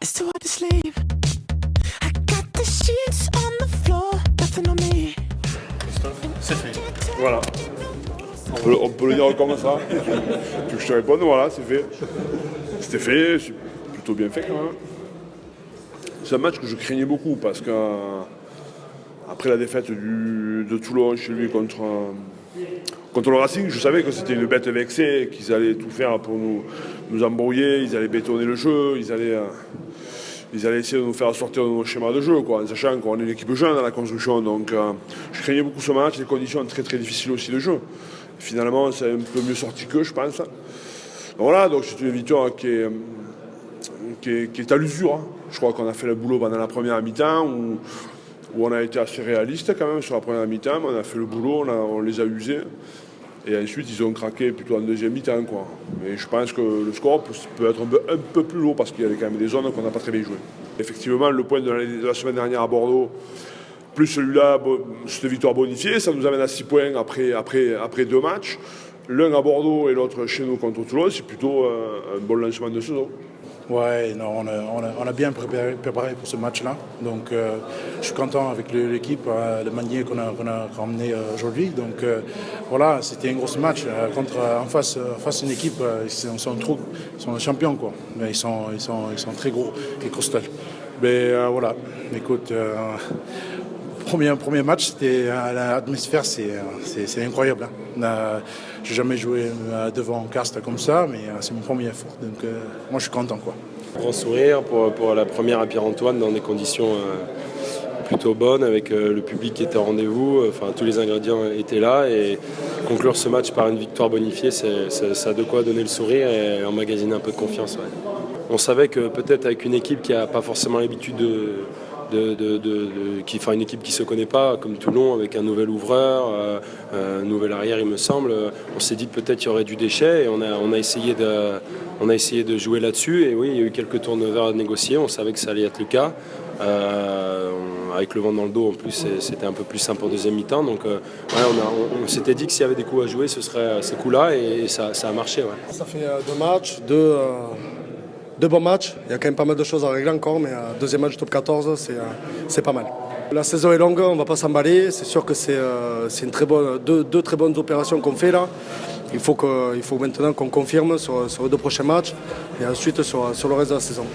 It's too hard to sleep. I got the sheets on the floor, nothing on me. C'est fait. Voilà. On peut le dire comme ça. Tu veux que je te réponde, voilà, c'est fait. C'était fait, c'est plutôt bien fait quand même. C'est un match que je craignais beaucoup parce que après la défaite de Toulon chez lui contre le Racing, je savais que c'était une bête vexée, qu'ils allaient tout faire pour nous embrouiller, ils allaient bétonner le jeu, ils allaient essayer de nous faire sortir de nos schémas de jeu, quoi, en sachant qu'on est une équipe jeune dans la construction. Donc je craignais beaucoup ce match, les conditions très très difficiles aussi de jeu. Finalement, c'est un peu mieux sorti qu'eux, je pense. Donc, voilà, donc c'est une victoire qui est à l'usure. Hein. Je crois qu'on a fait le boulot pendant la première mi-temps, où on a été assez réaliste quand même sur la première mi-temps. On a fait le boulot, on les a usés. Et ensuite, ils ont craqué plutôt en deuxième mi-temps, quoi. Mais je pense que le score peut être un peu plus lourd parce qu'il y avait quand même des zones qu'on n'a pas très bien jouées. Effectivement, le point de la semaine dernière à Bordeaux, plus celui-là, cette victoire bonifiée, ça nous amène à 6 points après 2 matchs. L'un à Bordeaux et l'autre chez nous contre Toulon, c'est plutôt un bon lancement de saison. Ouais, non, on a bien préparé pour ce match-là. Donc, je suis content avec l'équipe, le manier qu'on a ramené aujourd'hui. Donc, voilà, c'était un gros match en face une équipe. Ils sont champions, quoi. Mais ils sont très gros et costauds. Mais voilà, écoute. Premier match, c'était l'atmosphère, c'est incroyable. Hein. J'ai jamais joué devant un cast comme ça, mais c'est mon premier effort. Donc moi, je suis content, quoi. Grand sourire pour la première à Pierre-Antoine dans des conditions plutôt bonnes, avec le public qui était au rendez-vous. Enfin, tous les ingrédients étaient là et conclure ce match par une victoire bonifiée, ça a de quoi donner le sourire et emmagasiner un peu de confiance. Ouais. On savait que peut-être avec une équipe qui n'a pas forcément l'habitude une équipe qui ne se connaît pas, comme Toulon, avec un nouvel ouvreur, un nouvel arrière, il me semble. On s'est dit que peut-être il y aurait du déchet et on a essayé de jouer là-dessus. Et oui, il y a eu quelques turnovers à négocier. On savait que ça allait être le cas. Avec le vent dans le dos, en plus, c'était un peu plus simple en deuxième mi-temps. Donc, on s'était dit que s'il y avait des coups à jouer, ce serait ces coups-là et ça a marché. Ouais. Ça fait 2 matchs, deux bons matchs, il y a quand même pas mal de choses à régler encore, mais deuxième match top 14, c'est pas mal. La saison est longue, on ne va pas s'emballer, c'est sûr que c'est deux très bonnes opérations qu'on fait là. Il faut maintenant qu'on confirme sur les 2 prochains matchs et ensuite sur le reste de la saison.